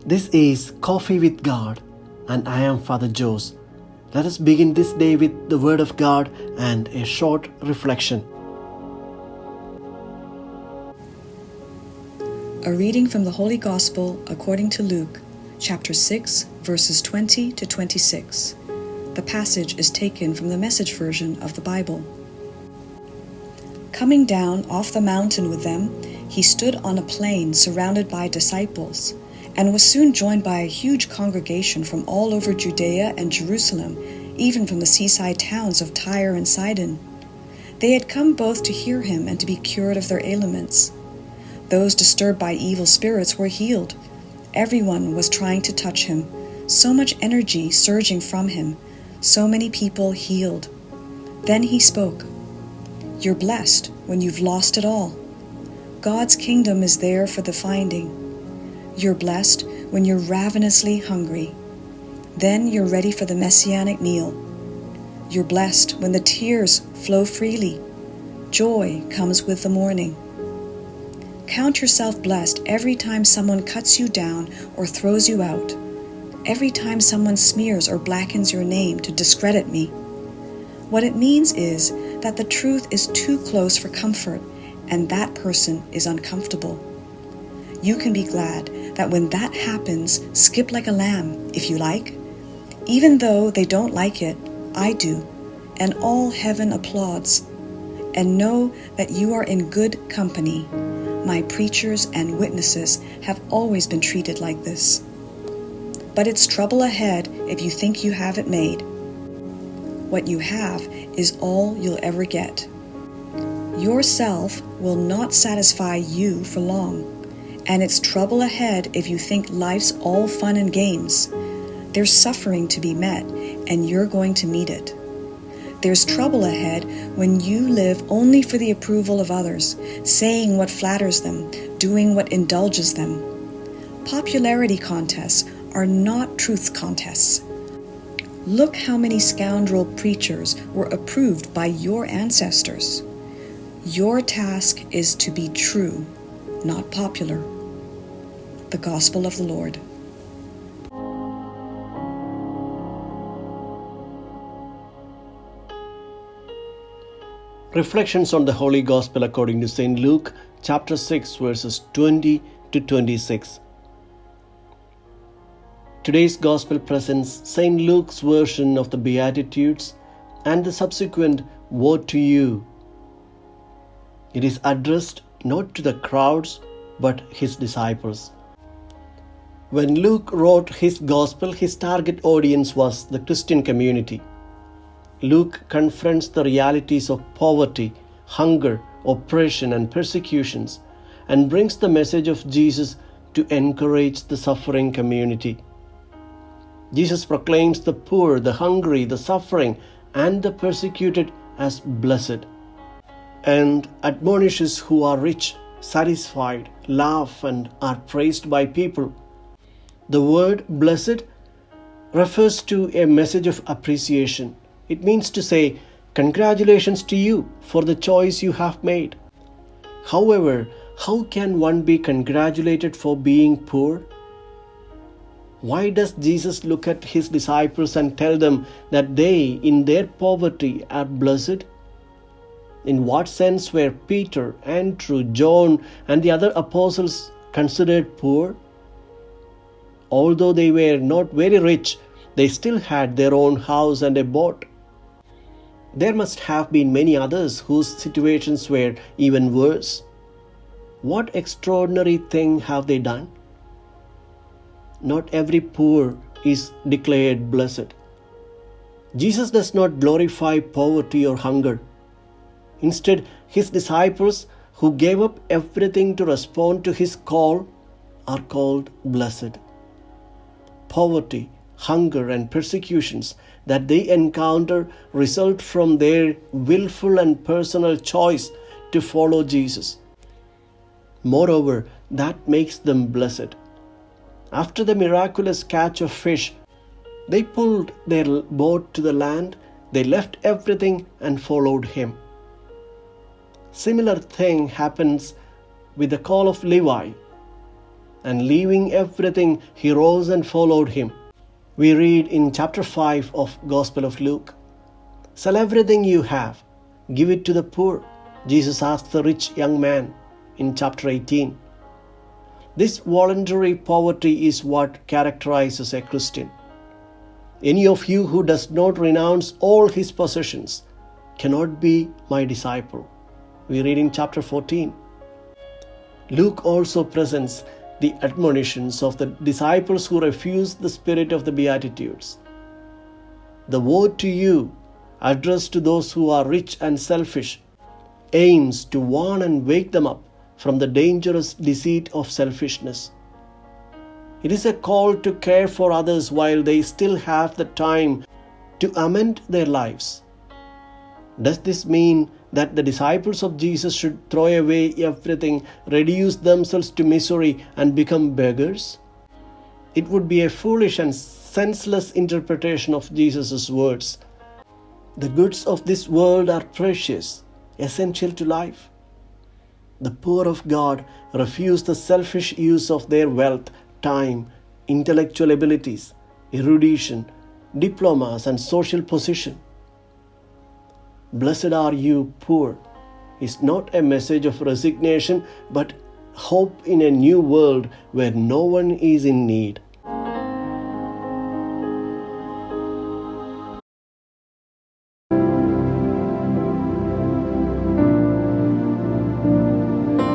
This is Coffee with God, and I am Father Jose. Let us begin this day with the Word of God and a short reflection. A reading from the Holy Gospel according to Luke, chapter 6, verses 20 to 26. The passage is taken from the Message version of the Bible. Coming down off the mountain with them, he stood on a plain surrounded by disciples, and was soon joined by a huge congregation from all over Judea and Jerusalem, even from the seaside towns of Tyre and Sidon. They had come both to hear him and to be cured of their ailments. Those disturbed by evil spirits were healed. Everyone was trying to touch him, so much energy surging from him, so many people healed. Then he spoke. You're blessed when you've lost it all. God's kingdom is there for the finding. You're blessed when you're ravenously hungry. Then you're ready for the messianic meal. You're blessed when the tears flow freely. Joy comes with the morning. Count yourself blessed every time someone cuts you down or throws you out. Every time someone smears or blackens your name to discredit me. What it means is that the truth is too close for comfort, and that person is uncomfortable. You can be glad that when that happens, skip like a lamb, if you like. Even though they don't like it, I do, and all heaven applauds. And know that you are in good company. My preachers and witnesses have always been treated like this. But it's trouble ahead if you think you have it made. What you have is all you'll ever get. Yourself will not satisfy you for long, and it's trouble ahead if you think life's all fun and games. There's suffering to be met, and you're going to meet it. There's trouble ahead when you live only for the approval of others, saying what flatters them, doing what indulges them. Popularity contests are not truth contests. Look how many scoundrel preachers were approved by your ancestors. Your task is to be true, not popular. The Gospel of the Lord. Reflections on the Holy Gospel according to St. Luke, chapter 6, verses 20 to 26. Today's Gospel presents St. Luke's version of the Beatitudes and the subsequent Woe to you. It is addressed not to the crowds, but his disciples. When Luke wrote his Gospel, his target audience was the Christian community. Luke confronts the realities of poverty, hunger, oppression, and persecutions, and brings the message of Jesus to encourage the suffering community. Jesus proclaims the poor, the hungry, the suffering, and the persecuted as blessed, and admonishes who are rich, satisfied, laugh, and are praised by people. The word blessed refers to a message of appreciation. It means to say, congratulations to you for the choice you have made. However, how can one be congratulated for being poor? Why does Jesus look at his disciples and tell them that they, in their poverty, are blessed? In what sense were Peter, Andrew, John, and the other apostles considered poor? Although they were not very rich, they still had their own house and a boat. There must have been many others whose situations were even worse. What extraordinary thing have they done? Not every poor is declared blessed. Jesus does not glorify poverty or hunger. Instead, his disciples who gave up everything to respond to his call are called blessed. Poverty, hunger, and persecutions that they encounter result from their willful and personal choice to follow Jesus. Moreover, that makes them blessed. After the miraculous catch of fish, they pulled their boat to the land, they left everything and followed him. Similar thing happens with the call of Levi. and leaving everything, he rose and followed him. We read in chapter 5 of Gospel of Luke, "Sell everything you have, give it to the poor," Jesus asked the rich young man in chapter 18. This voluntary poverty is what characterizes a Christian. Any of you who does not renounce all his possessions cannot be my disciple. We read in chapter 14. Luke also presents the admonitions of the disciples who refused the spirit of the Beatitudes. The word to you, addressed to those who are rich and selfish, aims to warn and wake them up from the dangerous deceit of selfishness. It is a call to care for others while they still have the time to amend their lives. Does this mean that the disciples of Jesus should throw away everything, reduce themselves to misery, and become beggars? It would be a foolish and senseless interpretation of Jesus' words. The goods of this world are precious, essential to life. The poor of God refuse the selfish use of their wealth, time, intellectual abilities, erudition, diplomas, and social position. "Blessed are you poor" is not a message of resignation, but hope in a new world where no one is in need.